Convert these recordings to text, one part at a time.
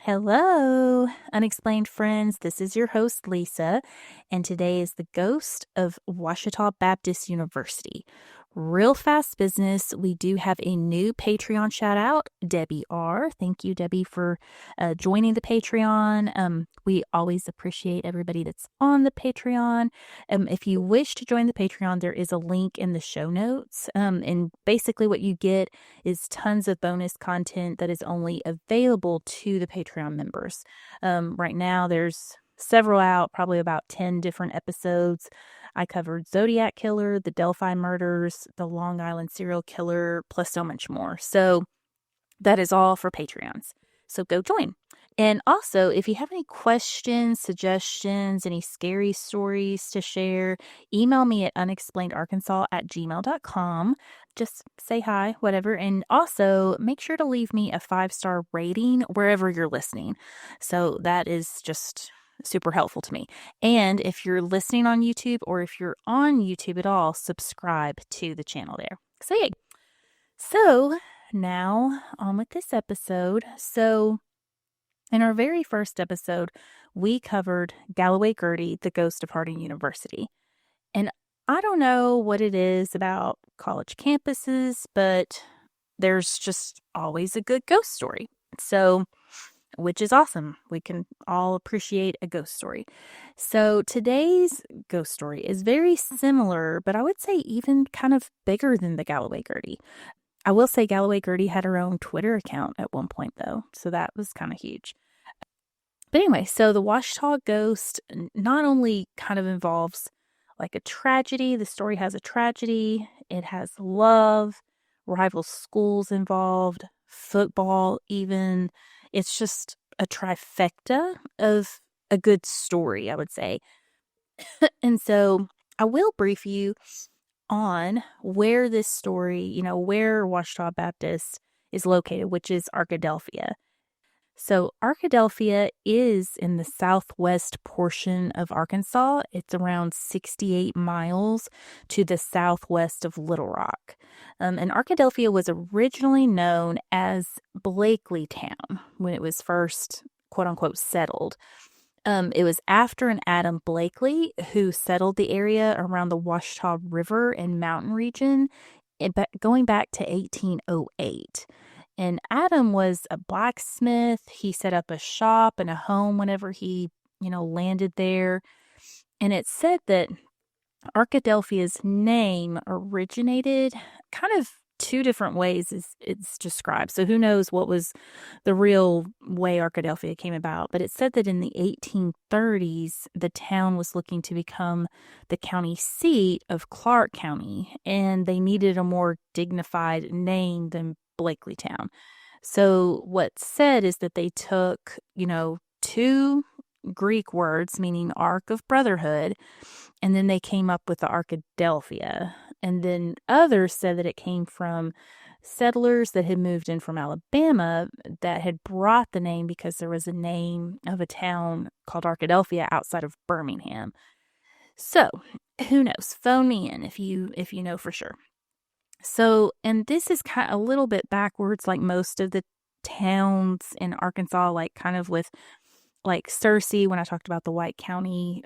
Hello, unexplained friends. This is your host, Lisa, and today is the ghost of Ouachita Baptist University. Real fast business. We do have a new Patreon shout out, Debbie R. Thank you, Debbie, for joining the Patreon. We always appreciate everybody that's on the Patreon. If you wish to join the Patreon, there is a link in the show notes. And basically, what you get is tons of bonus content that is only available to the Patreon members. Right now, there's several out, probably about 10 different episodes. I covered Zodiac Killer, the Delphi murders, the Long Island serial killer, plus so much more. So that is all for Patreons. So go join. And also, if you have any questions, suggestions, any scary stories to share, email me at unexplainedarkansas@gmail.com. Just say hi, whatever. And also, make sure to leave me a 5-star rating wherever you're listening. So that is just super helpful to me. And if you're listening on YouTube or if you're on YouTube at all, subscribe to the channel there. So yay. So now on with this episode. So in our very first episode, we covered Galloway Gertie, the ghost of Harding University. And I don't know what it is about college campuses, but there's just always a good ghost story. So, which is awesome. We can all appreciate a ghost story. So today's ghost story is very similar, but I would say even kind of bigger than the Galloway Gertie. I will say Galloway Gertie had her own Twitter account at one point, though, so that was kind of huge. But anyway, so the Ouachita ghost not only kind of involves like a tragedy, the story has a tragedy, it has love, rival schools involved, football even. It's just a trifecta of a good story, I would say. And so I will brief you on where this story, where Ouachita Baptist is located, which is Arkadelphia. So Arkadelphia is in the southwest portion of Arkansas. It's around 68 miles to the southwest of Little Rock. And Arkadelphia was originally known as Blakely Town when it was first, quote unquote, settled. It was after an Adam Blakely who settled the area around the Ouachita River and mountain region going back to 1808. And Adam was a blacksmith. He set up a shop and a home whenever he, landed there. And it's said that Arkadelphia's name originated kind of two different ways as it's described. So who knows what was the real way Arkadelphia came about. But it said that in the 1830s, the town was looking to become the county seat of Clark County, and they needed a more dignified name than Blakely Town. So what's said is that they took, two Greek words meaning Ark of Brotherhood, and then they came up with the Arkadelphia. And then others said that it came from settlers that had moved in from Alabama that had brought the name because there was a name of a town called Arkadelphia outside of Birmingham. So, who knows? Phone me in if you know for sure. So, and this is kind of a little bit backwards, like most of the towns in Arkansas, like kind of with like Searcy. When I talked about the White County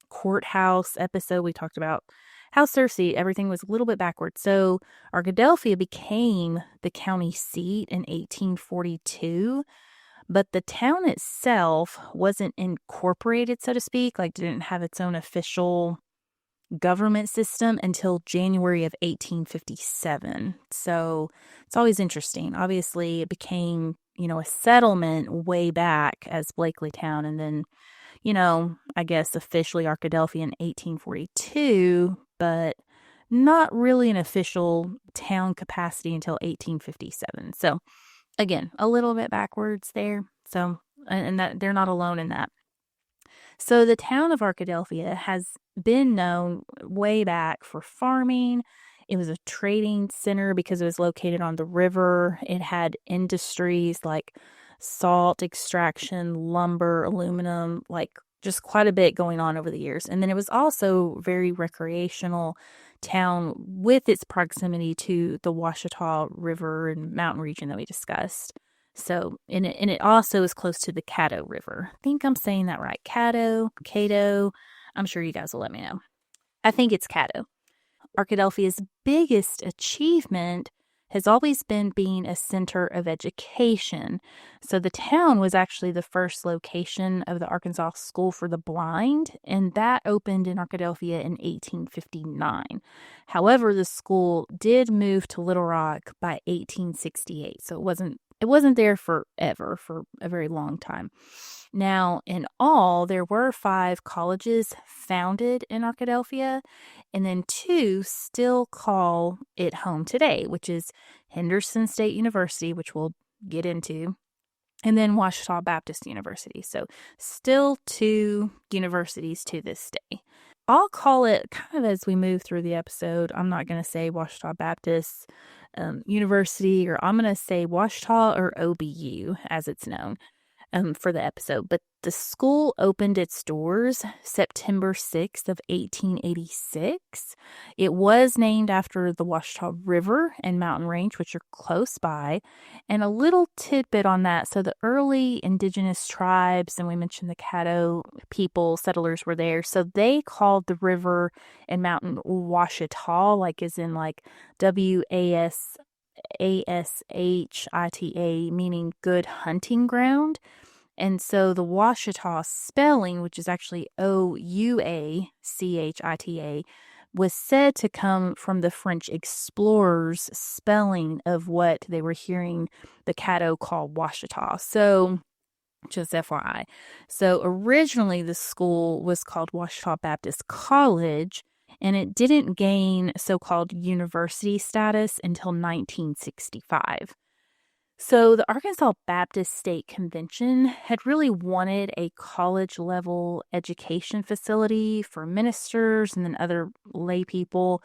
courthouse episode, we talked about how Searcy, everything was a little bit backwards. So Arkadelphia became the county seat in 1842, but the town itself wasn't incorporated, so to speak, like didn't have its own official government system until January of 1857. So it's always interesting. Obviously, it became, a settlement way back as Blakely Town, and then, I guess officially Arkadelphia in 1842, but not really an official town capacity until 1857. So again, a little bit backwards there. So, and that they're not alone in that. So the town of Arkadelphia has been known way back for farming. It was a trading center because it was located on the river. It had industries like salt extraction, lumber, aluminum, like just quite a bit going on over the years. And then it was also very recreational town with its proximity to the Ouachita River and mountain region that we discussed. So, and it also is close to the Caddo River. I think I'm saying that right. Caddo. I'm sure you guys will let me know. I think it's Caddo. Arkadelphia's biggest achievement has always been being a center of education. So the town was actually the first location of the Arkansas School for the Blind, and that opened in Arkadelphia in 1859. However, the school did move to Little Rock by 1868, so it wasn't there forever, for a very long time. Now, in all, there were 5 colleges founded in Arkadelphia, and then 2 still call it home today, which is Henderson State University, which we'll get into, and then Ouachita Baptist University. So still 2 universities to this day. I'll call it, kind of as we move through the episode, I'm not going to say Ouachita Baptist University, or I'm going to say Ouachita or OBU as it's known for the episode. But the school opened its doors September 6th of 1886. It was named after the Ouachita River and mountain range, which are close by. And a little tidbit on that. So the early indigenous tribes, and we mentioned the Caddo people, settlers were there. So they called the river and mountain Ouachita, like as in like Washita, meaning good hunting ground. And so the Ouachita spelling, which is actually Ouachita, was said to come from the French explorers' spelling of what they were hearing the Caddo call Ouachita. So, just FYI. So originally the school was called Ouachita Baptist College, and it didn't gain so-called university status until 1965. So the Arkansas Baptist State Convention had really wanted a college-level education facility for ministers and then other lay people.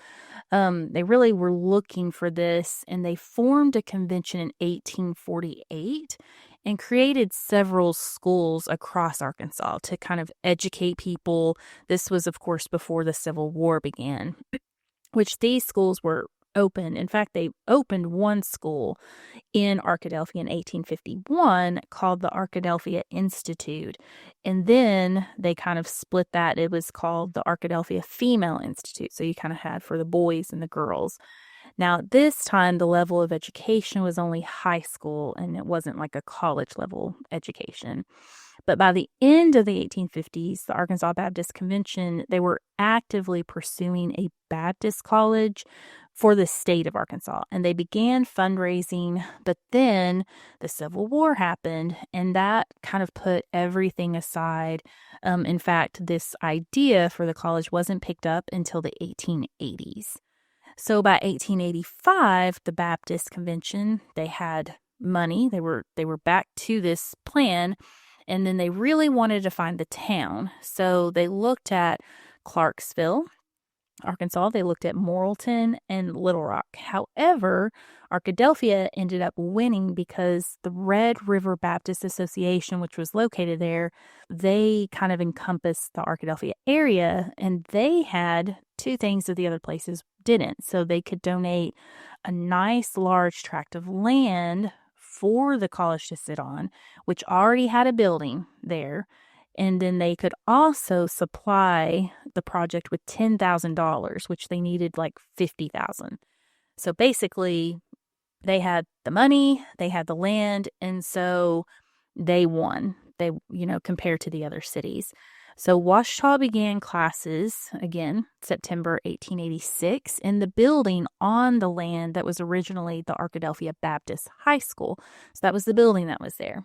They really were looking for this, and they formed a convention in 1848 and created several schools across Arkansas to kind of educate people. This was, of course, before the Civil War began, which these schools were open. In fact, they opened one school in Arkadelphia in 1851 called the Arkadelphia Institute. And then they kind of split that. It was called the Arkadelphia Female Institute. So you kind of had for the boys and the girls. Now, at this time, the level of education was only high school, and it wasn't like a college level education. But by the end of the 1850s, the Arkansas Baptist Convention, they were actively pursuing a Baptist college for the state of Arkansas. And they began fundraising, but then the Civil War happened, and that kind of put everything aside. In fact, this idea for the college wasn't picked up until the 1880s. So by 1885, the Baptist Convention, they had money. They were back to this plan, and then they really wanted to find the town. So they looked at Clarksville, Arkansas. They looked at Morrilton and Little Rock. However, Arkadelphia ended up winning because the Red River Baptist Association, which was located there, they kind of encompassed the Arkadelphia area, and they had 2 things that the other places didn't. So they could donate a nice large tract of land for the college to sit on, which already had a building there. And then they could also supply the project with $10,000, which they needed like $50,000. So basically, they had the money, they had the land, and so they won. They, compared to the other cities. So Ouachita began classes, again, September 1886, in the building on the land that was originally the Arkadelphia Baptist High School. So that was the building that was there.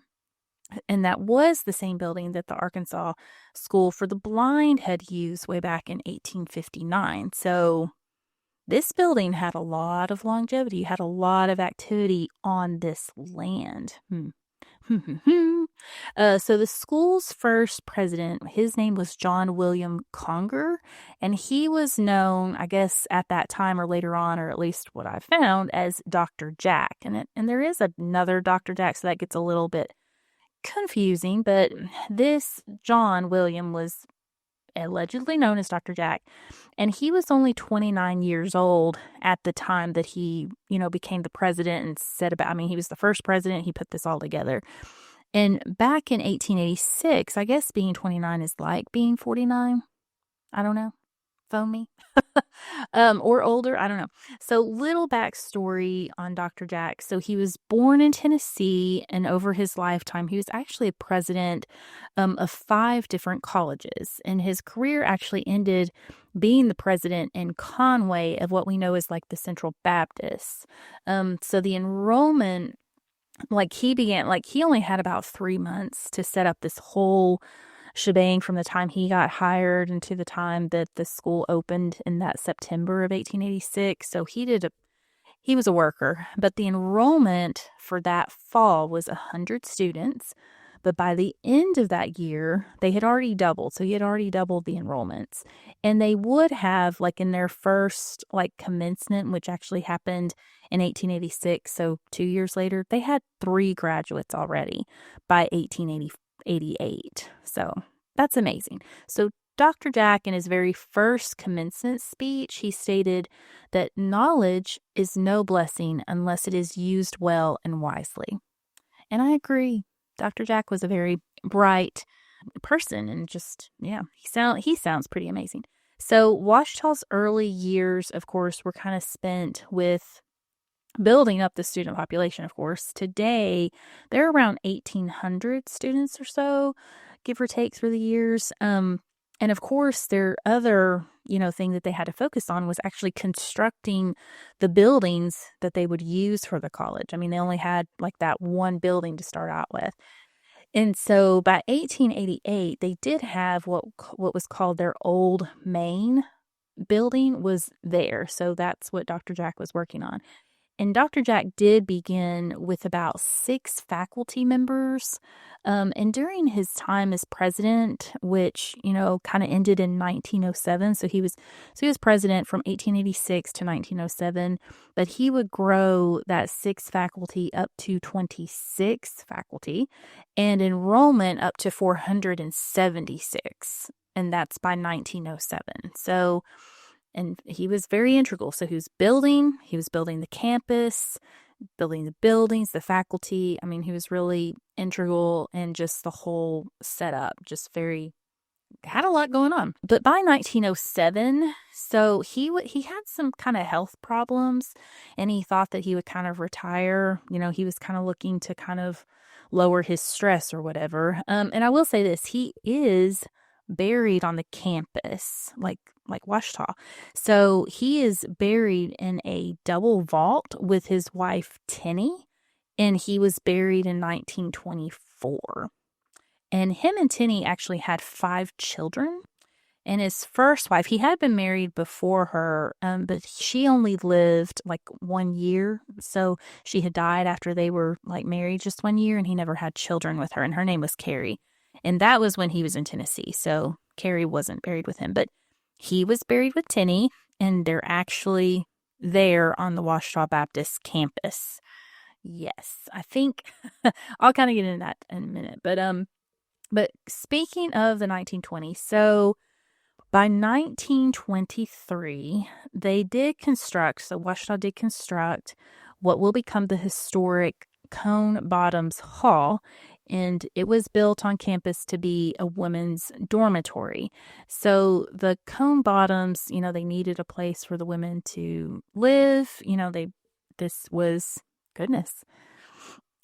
And that was the same building that the Arkansas School for the Blind had used way back in 1859. So this building had a lot of longevity, had a lot of activity on this land. So the school's first president, his name was John William Conger, and he was known, I guess, at that time or later on, or at least what I found, as Dr. Jack. And there is another Dr. Jack, so that gets a little bit confusing, but this John William was allegedly known as Dr. Jack, And he was only 29 years old at the time that he, became the president and he was the first president. He put this all together. And back in 1886, I guess being 29 is like being 49. I don't know. Phone me. Or older. I don't know. So, little backstory on Dr. Jack. So, he was born in Tennessee, and over his lifetime, he was actually a president of 5 different colleges. And his career actually ended being the president in Conway of what we know as like the Central Baptist. So, the enrollment, he only had about 3 months to set up this whole shebang from the time he got hired and to the time that the school opened in that September of 1886. So he was a worker, but the enrollment for that fall was 100 students. But by the end of that year, they had already doubled. So he had already doubled the enrollments. And they would have, like in their first commencement, which actually happened in 1886. So 2 years later, they had 3 graduates already by 1888. So that's amazing. So Dr. Jack, in his very first commencement speech, he stated that knowledge is no blessing unless it is used well and wisely. And I agree. Dr. Jack was a very bright person, and just, he sounds pretty amazing. So Ouachita's early years, of course, were kind of spent with building up the student population, of course. Today, there are around 1,800 students or so, give or take, through the years. And of course, their other, thing that they had to focus on was actually constructing the buildings that they would use for the college. I mean, they only had that one building to start out with. And so by 1888, they did have what was called their old main building was there. So that's what Dr. Jack was working on. And Dr. Jack did begin with about 6 faculty members. And during his time as president, which, kind of ended in 1907. So he was president from 1886 to 1907. But he would grow that 6 faculty up to 26 faculty and enrollment up to 476. And that's by 1907. So, and he was very integral. So he was building the campus, building the buildings, the faculty. I mean, he was really integral in just the whole setup, had a lot going on. But by 1907, so he had some kind of health problems, and he thought that he would kind of retire. He was kind of looking to kind of lower his stress or whatever. And I will say this, he is buried on the campus, like Ouachita. So he is buried in a double vault with his wife, Tenny, and he was buried in 1924. And him and Tenny actually had 5 children. And his first wife, he had been married before her, but she only lived 1 year. So she had died after they were married just 1 year, and he never had children with her. And her name was Carrie. And that was when he was in Tennessee. So Carrie wasn't buried with him, but he was buried with Tenny, and they're actually there on the Ouachita Baptist campus. Yes, I think I'll kind of get into that in a minute. But speaking of the 1920s, so by 1923, Ouachita did construct what will become the historic Cone Bottoms Hall. And it was built on campus to be a women's dormitory. So the Cone Bottoms, they needed a place for the women to live. This was, goodness,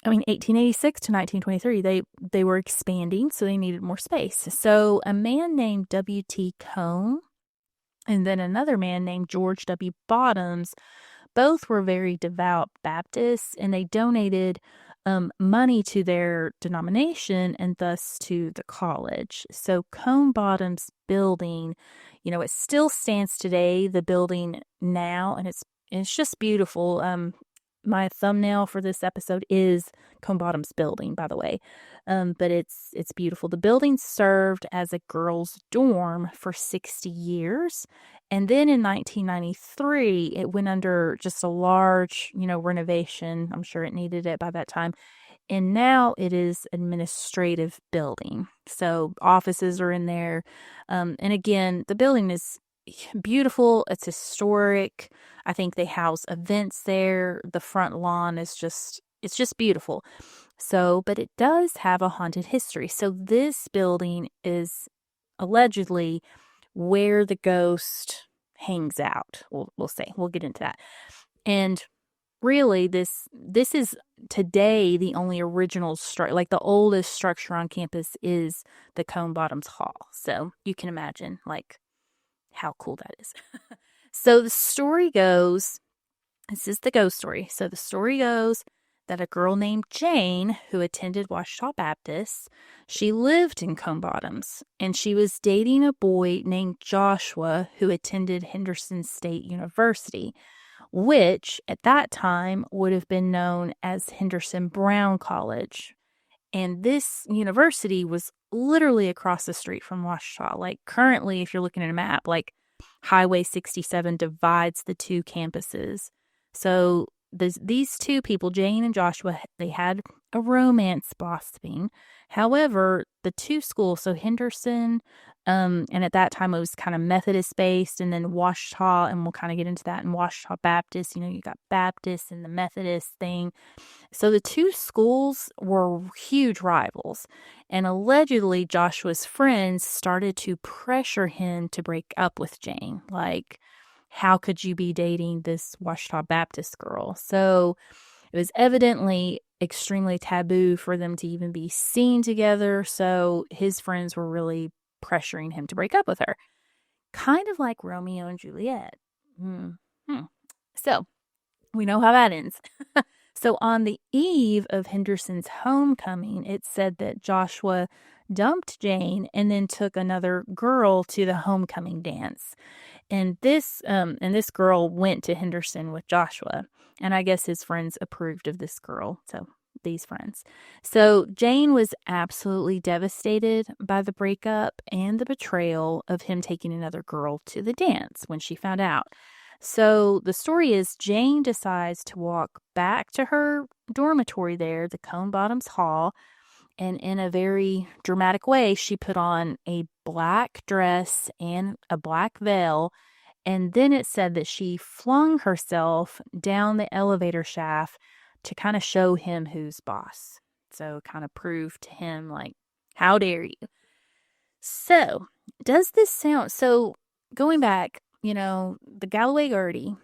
1886 to 1923, they were expanding, so they needed more space. So a man named W.T. Cone and then another man named George W. Bottoms, both were very devout Baptists, and they donated money to their denomination and thus to the college. So Cone Bottom's building, it still stands today, the building now, and it's just beautiful. My thumbnail for this episode is Cone Bottom's building, by the way. But it's beautiful. The building served as a girls' dorm for 60 years. And then in 1993, it went under just a large, renovation. I'm sure it needed it by that time. And now it is administrative building. So offices are in there. And again, the building is beautiful. It's historic. I think they house events there. The front lawn is it's just beautiful. So, but it does have a haunted history. So this building is allegedly where the ghost hangs out. We'll say. We'll get into that. And really this is today the only original structure, like the oldest structure on campus is the Cone Bottoms Hall. So you can imagine like how cool that is. So the story goes, this is the ghost story. So the story goes that a girl named Jane, who attended Ouachita Baptist, she lived in Cone Bottoms, and she was dating a boy named Joshua who attended Henderson State University, which at that time would have been known as Henderson Brown College. And this university was literally across the street from Ouachita. Like currently, if you're looking at a map, like Highway 67 divides the two campuses. So these two people, Jane and Joshua, they had a romance blossoming. However, the two schools, so Henderson, and at that time it was kind of Methodist based, and then Ouachita, and we'll kind of get into that in Ouachita Baptist. You got Baptist and the Methodist thing. So the two schools were huge rivals, and allegedly Joshua's friends started to pressure him to break up with Jane. Like, how could you be dating this Ouachita Baptist girl? So it was evidently extremely taboo for them to even be seen together. So his friends were really pressuring him to break up with her. Kind of like Romeo and Juliet. So we know how that ends. So on the eve of Henderson's homecoming, it said that Joshua dumped Jane and then took another girl to the homecoming dance. And this girl went to Henderson with Joshua. And I guess his friends approved of this girl. So these friends. So Jane was absolutely devastated by the breakup and the betrayal of him taking another girl to the dance when she found out. So the story is Jane decides to walk back to her dormitory there, the Cone Bottoms Hall, and in a very dramatic way, she put on a black dress and a black veil, and then it said that she flung herself down the elevator shaft to kind of show him who's boss. So kind of prove to him, like, how dare you? So, does this sound... So, going back, the Galloway Gertie,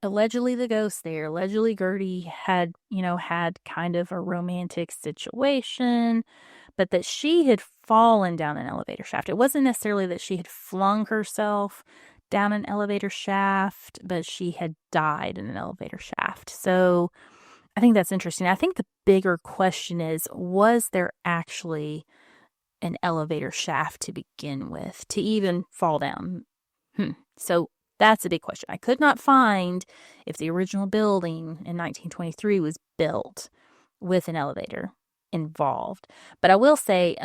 allegedly the ghost there, allegedly Gertie had kind of a romantic situation, but that she had fallen down an elevator shaft. It wasn't necessarily that she had flung herself down an elevator shaft, but she had died in an elevator shaft. So I think that's interesting. I think the bigger question is, was there actually an elevator shaft to begin with, to even fall down? So that's a big question. I could not find if the original building in 1923 was built with an elevator involved. But I will say,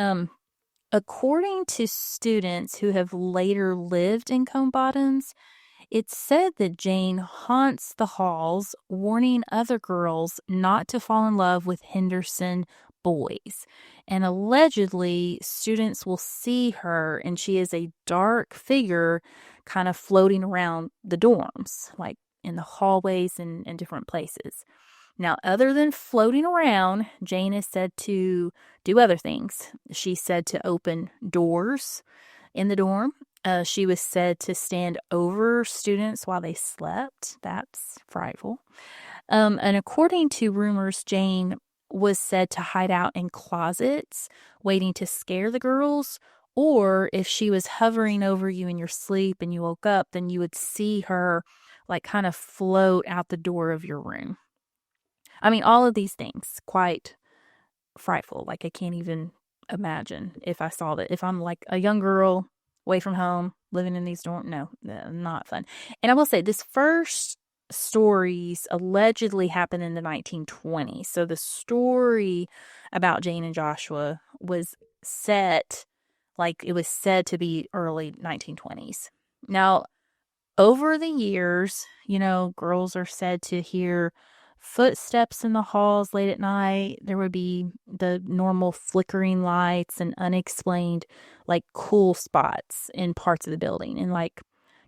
according to students who have later lived in Cone Bottoms, it's said that Jane haunts the halls, warning other girls not to fall in love with Henderson boys. And allegedly, students will see her, and she is a dark figure kind of floating around the dorms, like in the hallways and different places. Now, other than floating around, Jane is said to do other things. She's said to open doors in the dorm. She was said to stand over students while they slept. That's frightful. And according to rumors, Jane was said to hide out in closets, waiting to scare the girls. Or if she was hovering over you in your sleep and you woke up, then you would see her like kind of float out the door of your room. I mean, all of these things, quite frightful. Like, I can't even imagine if I saw that. If I'm like a young girl away from home, living in these dorms, no, not fun. And I will say, this first stories allegedly happened in the 1920s. So the story about Jane and Joshua was set, like it was said to be early 1920s. Now, over the years, girls are said to hear footsteps in the halls late at night. There would be the normal flickering lights and unexplained, like, cool spots in parts of the building. And like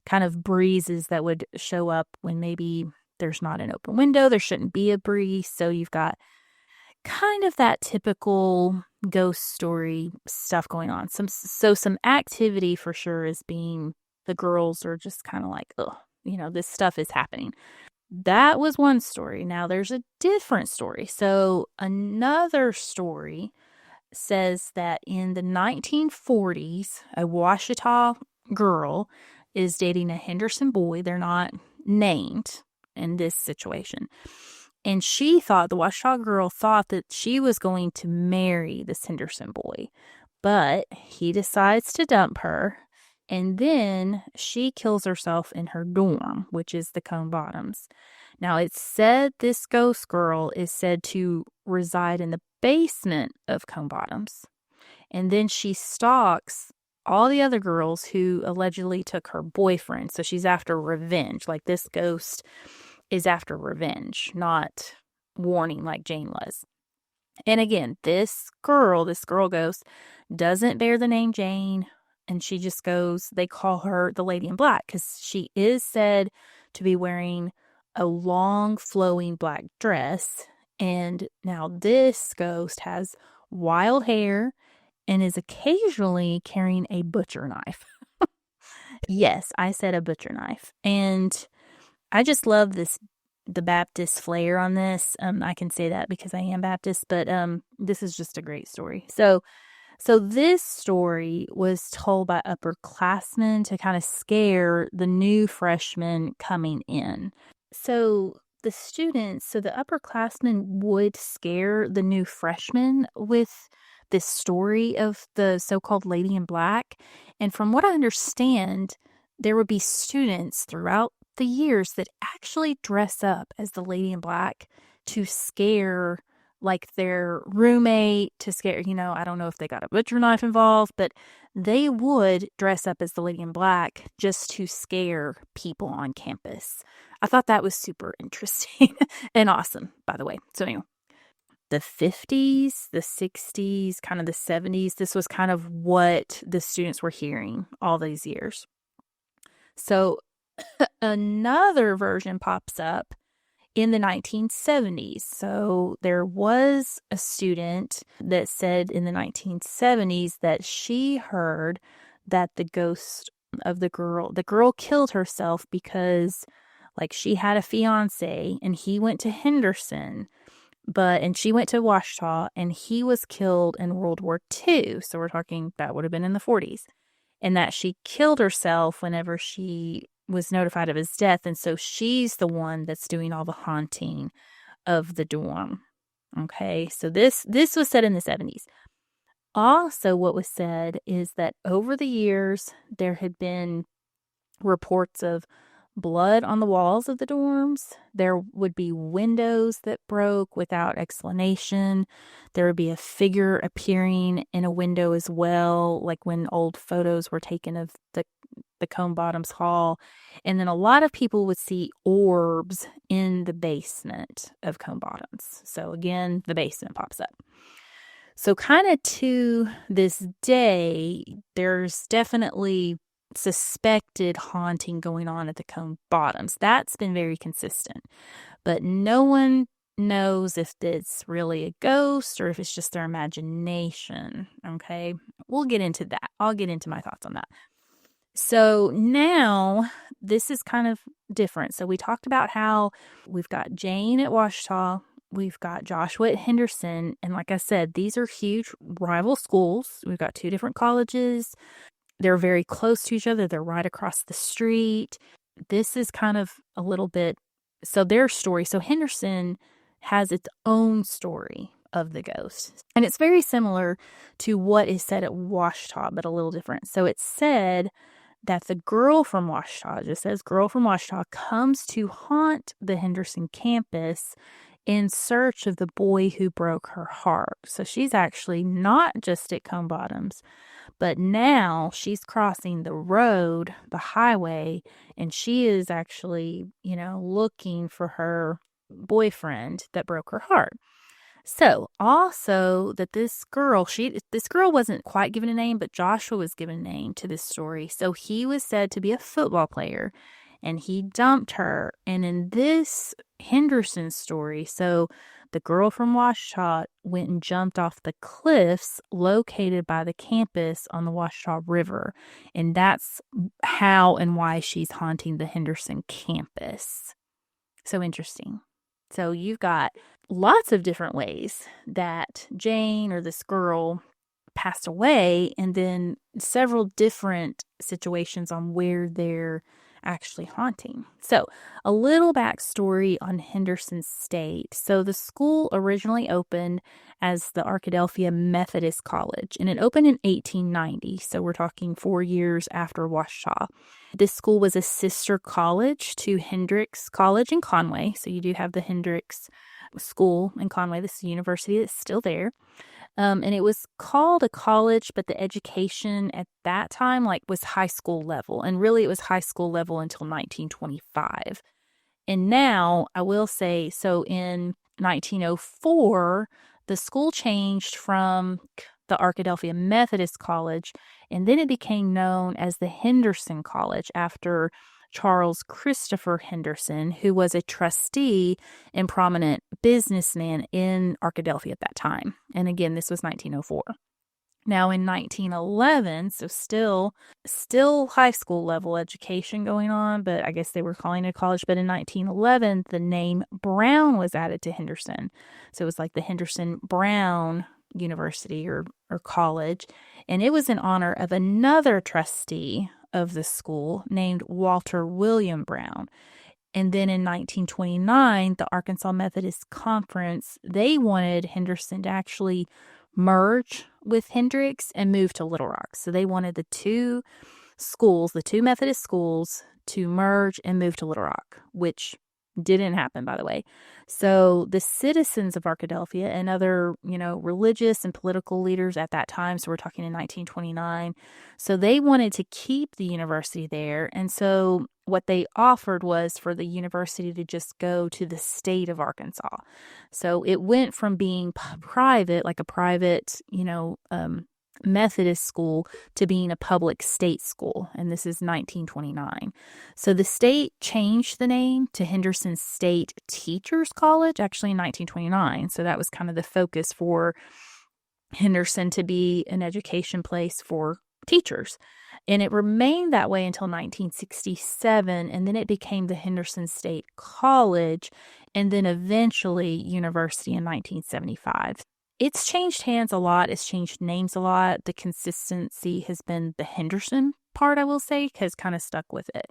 kind of breezes that would show up when maybe there's not an open window. There shouldn't be a breeze. So you've got kind of that typical ghost story stuff going on. Some activity for sure is being, the girls are just kind of like, oh, this stuff is happening. That was one story. Now there's a different story. So another story says that in the 1940s, a Ouachita girl is dating a Henderson boy. They're not named in this situation. And the Ouachita girl thought that she was going to marry this Henderson boy. But he decides to dump her. And then she kills herself in her dorm, which is the Cone Bottoms. Now, it's said this ghost girl is said to reside in the basement of Cone Bottoms. And then she stalks all the other girls who allegedly took her boyfriend. So she's after revenge. Like, this ghost is after revenge, not warning like Jane was. And again, this girl ghost, doesn't bear the name Jane. And she just goes, they call her the Lady in Black because she is said to be wearing a long flowing black dress. And now this ghost has wild hair and is occasionally carrying a butcher knife. Yes, I said a butcher knife. And I just love the Baptist flair on this. I can say that because I am Baptist, but this is just a great story. So this story was told by upperclassmen to kind of scare the new freshmen coming in. So the upperclassmen would scare the new freshmen with this story of the so-called Lady in Black. And from what I understand, there would be students throughout the years that actually dress up as the Lady in Black to scare like their roommate, to scare, I don't know if they got a butcher knife involved, but they would dress up as the Lady in Black just to scare people on campus. I thought that was super interesting and awesome, by the way. So anyway, the 50s, the 60s, kind of the 70s, this was kind of what the students were hearing all these years. So another version pops up in the 1970s. So there was a student that said in the 1970s that she heard that the ghost of the girl killed herself because like she had a fiance and he went to Henderson, and she went to Ouachita and he was killed in World War II. So we're talking that would have been in the 40s, and that she killed herself whenever she was notified of his death. And so she's the one that's doing all the haunting of the dorm. Okay. So this was said in the 70s. Also, what was said is that over the years, there had been reports of blood on the walls of the dorms. There would be windows that broke without explanation. There would be a figure appearing in a window as well, like when old photos were taken of the Cone Bottoms Hall. And then a lot of people would see orbs in the basement of Cone Bottoms. So again, the basement pops up. So kind of to this day, there's definitely suspected haunting going on at the Cone Bottoms. That's been very consistent. But no one knows if it's really a ghost or if it's just their imagination. Okay? We'll get into that. I'll get into my thoughts on that. So now this is kind of different. So we talked about how we've got Jane at Ouachita, we've got Joshua at Henderson, and like I said, these are huge rival schools. We've got two different colleges. They're very close to each other. They're right across the street. This is kind of a little bit, so their story. So Henderson has its own story of the ghost. And it's very similar to what is said at Ouachita, but a little different. So it's said that the girl from Ouachita, just says girl from Ouachita, comes to haunt the Henderson campus in search of the boy who broke her heart. So she's actually not just at Cone Bottoms, but now she's crossing the road, the highway, and she is actually, looking for her boyfriend that broke her heart. So, also that this girl wasn't quite given a name, but Joshua was given a name to this story. So he was said to be a football player, and he dumped her. And in this Henderson story, so the girl from Ouachita went and jumped off the cliffs located by the campus on the Ouachita River. And that's how and why she's haunting the Henderson campus. So interesting. So you've got lots of different ways that Jane or this girl passed away, and then several different situations on where they're actually haunting. So, a little backstory on Henderson State. So, the school originally opened as the Arkadelphia Methodist College, and it opened in 1890. So, we're talking 4 years after Ouachita. This school was a sister college to Hendrix College in Conway. So, you do have the Hendrix School in Conway. This is a university that's still there. And it was called a college, but the education at that time was high school level. And really it was high school level until 1925. And now I will say, so in 1904, the school changed from the Arkadelphia Methodist College, and then it became known as the Henderson College after Charles Christopher Henderson, who was a trustee and prominent businessman in Arkadelphia at that time. And again, this was 1904. Now in 1911, so still high school level education going on, but I guess they were calling it a college. But in 1911, the name Brown was added to Henderson. So it was like the Henderson Brown University or college. And it was in honor of another trustee of the school named Walter William Brown. And then in 1929, the Arkansas Methodist Conference, they wanted Henderson to actually merge with Hendrix and move to Little Rock. So they wanted the two Methodist schools, to merge and move to Little Rock, which didn't happen, by the way. So the citizens of Arkadelphia and other, religious and political leaders at that time, so we're talking in 1929, so they wanted to keep the university there. And so what they offered was for the university to just go to the state of Arkansas. So it went from being private, like a private, Methodist school, to being a public state school, and this is 1929. So the state changed the name to Henderson State Teachers College, actually in 1929. So that was kind of the focus for Henderson, to be an education place for teachers. And it remained that way until 1967, and then it became the Henderson State College, and then eventually University in 1975. It's changed hands a lot. It's changed names a lot. The consistency has been the Henderson part, I will say, has kind of stuck with it.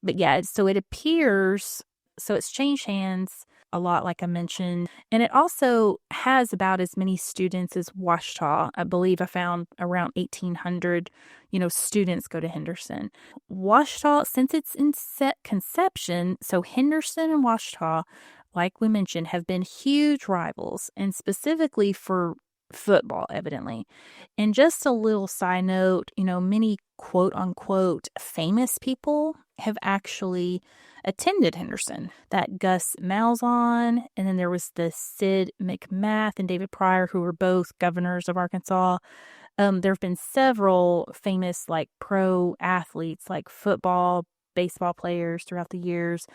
But yeah, so it appears, so it's changed hands a lot, like I mentioned. And it also has about as many students as Ouachita. I believe I found around 1,800, students go to Henderson. Ouachita, since its conception, so Henderson and Ouachita, like we mentioned, have been huge rivals, and specifically for football, evidently. And just a little side note, many quote unquote famous people have actually attended Henderson. That Gus Malzahn, and then there was the Sid McMath and David Pryor, who were both governors of Arkansas. There have been several famous pro athletes, like football, baseball players throughout the years.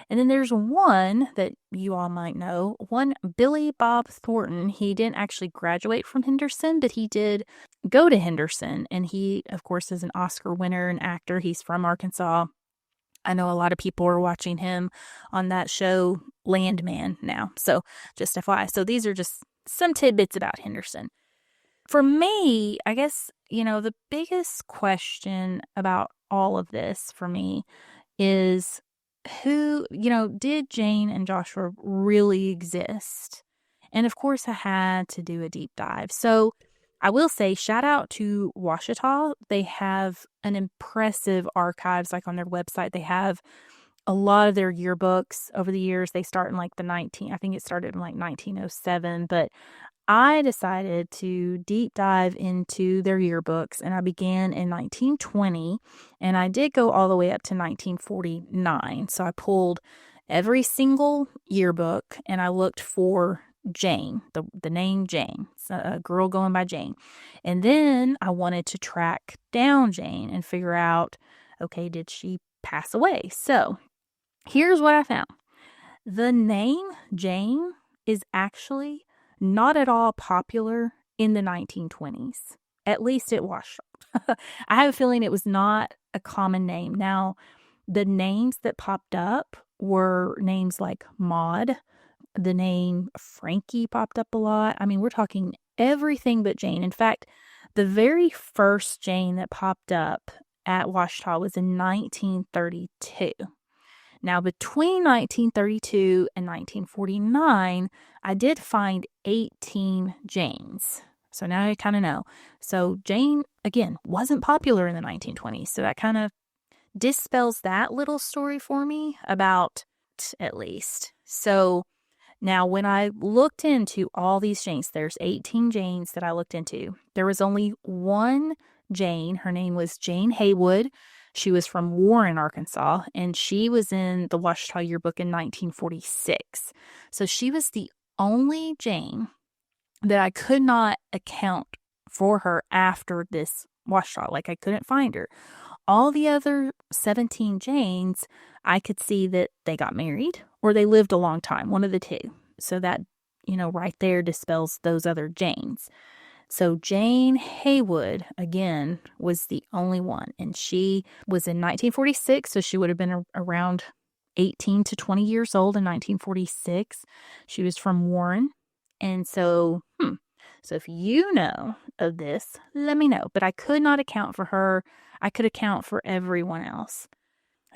And then there's one that you all might know, Billy Bob Thornton. He didn't actually graduate from Henderson, but he did go to Henderson. And he, of course, is an Oscar winner and actor. He's from Arkansas. I know a lot of people are watching him on that show, Landman, now. So just FYI. So these are just some tidbits about Henderson. For me, I guess, the biggest question about all of this for me is did Jane and Joshua really exist? And of course, I had to do a deep dive. So I will say, shout out to Ouachita. They have an impressive archives, on their website. They have a lot of their yearbooks over the years. They start in I think it started in 1907, but I decided to deep dive into their yearbooks, and I began in 1920, and I did go all the way up to 1949. So I pulled every single yearbook, and I looked for Jane, the name Jane, a girl going by Jane. And then I wanted to track down Jane and figure out, okay, did she pass away? So here's what I found. The name Jane is actually not at all popular in the 1920s, at least at Ouachita. I have a feeling it was not a common name. Now, the names that popped up were names like Maud. The name Frankie popped up a lot. I mean, we're talking everything but Jane. In fact, the very first Jane that popped up at Ouachita was in 1932. Now, between 1932 and 1949, I did find 18 Janes. So now I kind of know. So Jane, again, wasn't popular in the 1920s. So that kind of dispels that little story for me about, at least. So now when I looked into all these Janes, there's 18 Janes that I looked into. There was only one Jane. Her name was Jane Haywood. She was from Warren, Arkansas, and she was in the Ouachita Yearbook in 1946. So she was the only Jane that I could not account for her after this Ouachita. Like, I couldn't find her. All the other 17 Janes, I could see that they got married or they lived a long time, one of the two. So that, right there dispels those other Janes. So Jane Haywood, again, was the only one. And she was in 1946, so she would have been around 18 to 20 years old in 1946. She was from Warren. And so, so if you know of this, let me know. But I could not account for her. I could account for everyone else.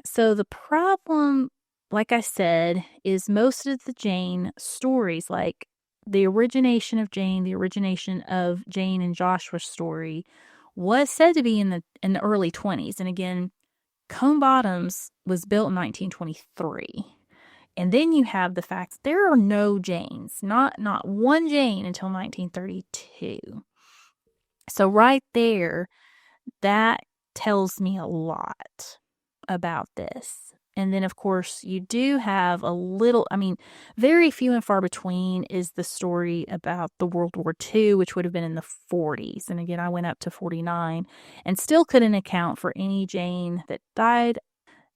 So the problem, like I said, is most of the Jane stories, like the origination of Jane and Joshua's story, was said to be in the early 20s. And again, Cone Bottoms was built in 1923. And then you have the fact that there are no Janes, not one Jane until 1932. So right there, that tells me a lot about this. And then, of course, you do have very few and far between is the story about the World War II, which would have been in the 40s. And again, I went up to 49 and still couldn't account for any Jane that died,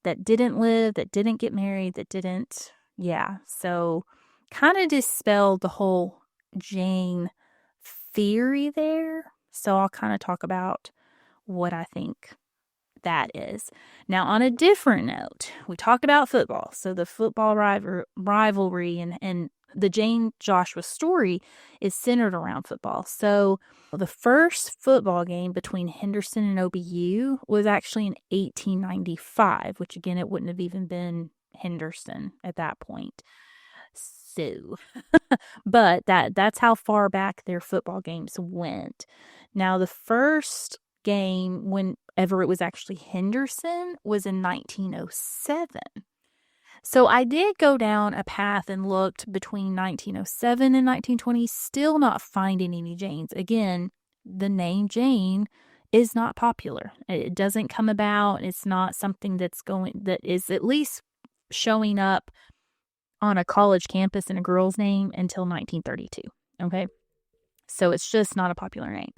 that didn't live, that didn't get married, that didn't, So kind of dispelled the whole Jane theory there. So I'll kind of talk about what I think that is. Now, on a different note, we talked about football. So the football rivalry and the Jane Joshua story is centered around football. So the first football game between Henderson and OBU was actually in 1895, which again, it wouldn't have even been Henderson at that point. So, but that's how far back their football games went. Now, the first game, whenever it was actually Henderson, was in 1907. So I did go down a path and looked between 1907 and 1920, still not finding any Janes. Again, the name Jane is not popular. It doesn't come about. It's not something that is at least showing up on a college campus in a girl's name until 1932. Okay. So it's just not a popular name.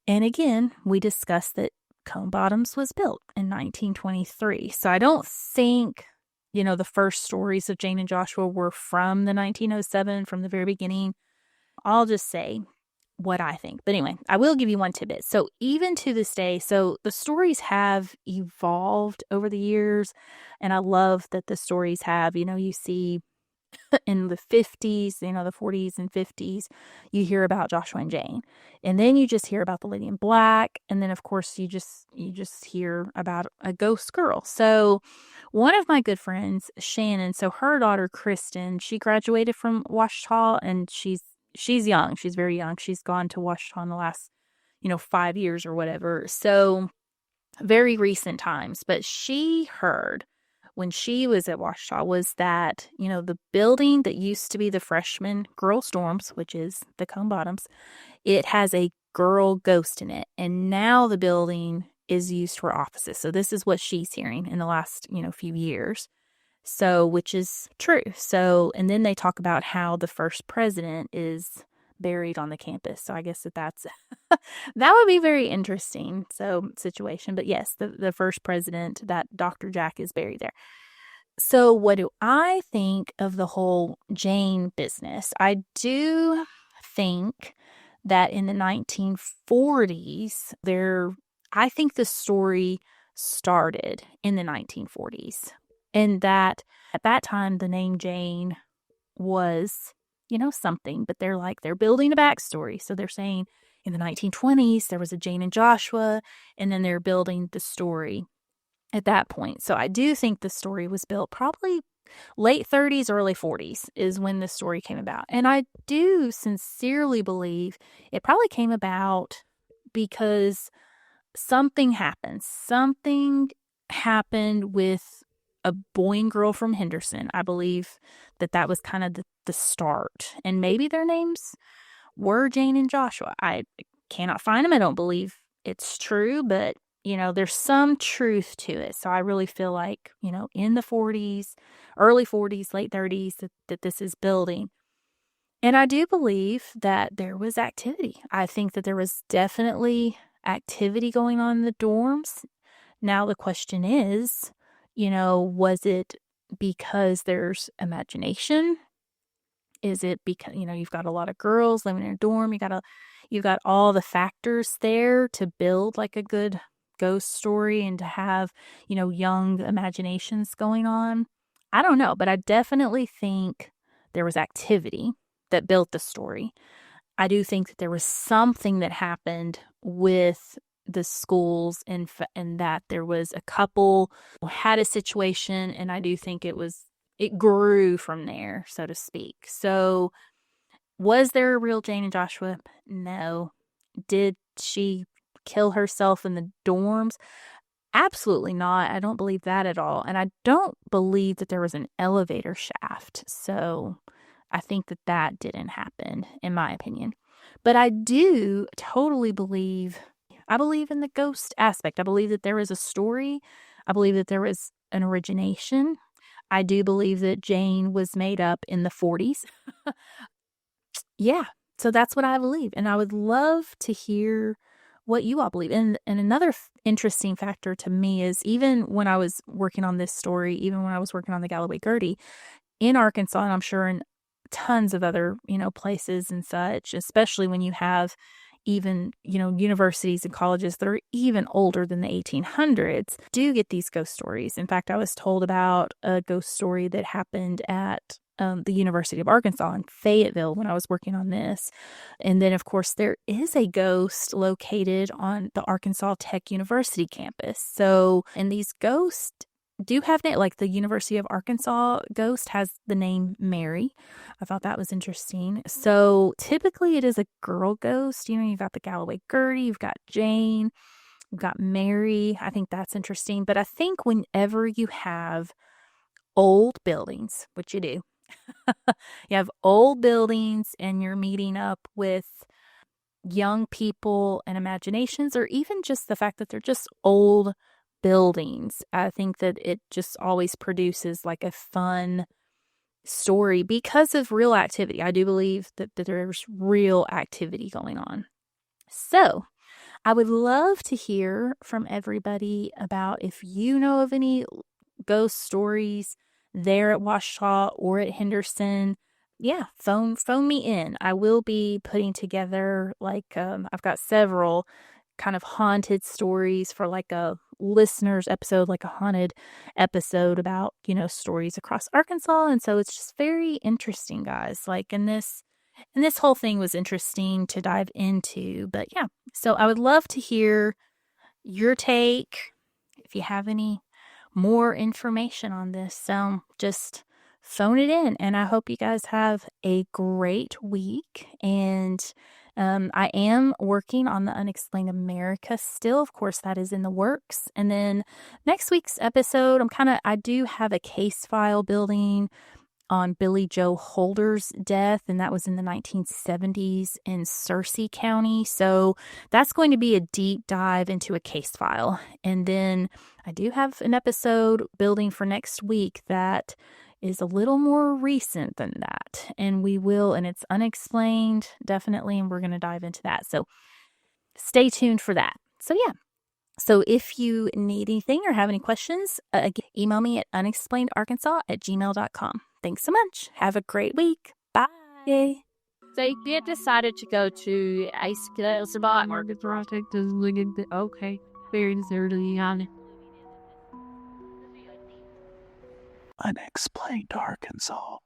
And again, we discussed that Cone Bottoms was built in 1923. So I don't think, the first stories of Jane and Joshua were from the 1907, from the very beginning. I'll just say what I think. But anyway, I will give you one tidbit. So even to this day, so the stories have evolved over the years. And I love that the stories have, you see in the 50s, the 40s and 50s, you hear about Joshua and Jane. And then you just hear about the Lady in Black. And then, of course, you just hear about a ghost girl. So one of my good friends, Shannon, so her daughter, Kristen, she graduated from Ouachita, and she's young. She's very young. She's gone to Ouachita in the last, 5 years or whatever. So very recent times. But she heard when she was at Ouachita was that, the building that used to be the freshman girls' dorms, which is the Cone Bottoms, it has a girl ghost in it. And now the building is used for offices. So this is what she's hearing in the last, few years. So, which is true. So, and then they talk about how the first president is buried on the campus. So I guess that's that would be very interesting. So situation. But yes, the first president, that Dr. Jack, is buried there. So what do I think of the whole Jane business? I do think that in the 1940s, I think the story started in the 1940s. And that at that time, the name Jane was, something, but they're building a backstory. So they're saying in the 1920s, there was a Jane and Joshua, and then they're building the story at that point. So I do think the story was built probably late 30s, early 40s is when the story came about. And I do sincerely believe it probably came about because something happened. Something happened with a boy and girl from Henderson. I believe that was kind of the start. And maybe their names were Jane and Joshua. I cannot find them. I don't believe it's true, but, there's some truth to it. So I really feel like, in the 40s, early 40s, late 30s, that this is building. And I do believe that there was activity. I think that there was definitely activity going on in the dorms. Now the question is, was it because there's imagination? Is it because, you've got a lot of girls living in a dorm? You've got all the factors there to build like a good ghost story and to have, young imaginations going on. I don't know, but I definitely think there was activity that built the story. I do think that there was something that happened with the schools and that there was a couple who had a situation, and I do think it grew from there, so to speak. So was there a real Jane and Joshua? No. Did she kill herself in the dorms? Absolutely not. I don't believe that at all. And I don't believe that there was an elevator shaft. So I think that didn't happen, in my opinion. But I do totally believe in the ghost aspect. I believe that there is a story. I believe that there was an origination. I do believe that Jane was made up in the 40s. Yeah, so that's what I believe. And I would love to hear what you all believe. And another interesting factor to me is even when I was working on this story, even when I was working on the Galloway Gertie in Arkansas, and I'm sure in tons of other, places and such, especially when you have even, universities and colleges that are even older than the 1800s, do get these ghost stories. In fact, I was told about a ghost story that happened at the University of Arkansas in Fayetteville when I was working on this. And then, of course, there is a ghost located on the Arkansas Tech University campus. So, and these ghosts do have name, like the University of Arkansas ghost has the name Mary. I thought that was interesting. So typically it is a girl ghost. You've got the Galloway Gertie, you've got Jane, you've got Mary. I think that's interesting. But I think whenever you have old buildings, which you do, you have old buildings and you're meeting up with young people and imaginations, or even just the fact that they're just old buildings, I think that it just always produces like a fun story because of real activity. I do believe that there's real activity going on. So I would love to hear from everybody about if you know of any ghost stories there at Ouachita or at Henderson. Yeah, phone me in. I will be putting together I've got several kind of haunted stories for like a listeners episode, like a haunted episode about, stories across Arkansas. And so it's just very interesting, guys. And this whole thing was interesting to dive into. But yeah, so I would love to hear your take. If you have any more information on this, so just phone it in. And I hope you guys have a great week. And I am working on the Unexplained America still. Of course, that is in the works. And then next week's episode, I do have a case file building on Billy Joe Holder's death, and that was in the 1970s in Searcy County. So that's going to be a deep dive into a case file. And then I do have an episode building for next week that is a little more recent than that. And it's unexplained, definitely, and we're going to dive into that. So stay tuned for that. So yeah. So if you need anything or have any questions, email me at unexplainedarkansas@gmail.com. Thanks so much. Have a great week. Bye. So you decided to go to Arkadelphia, Arkadelphia. Okay, very early on. Unexplained Arkansas.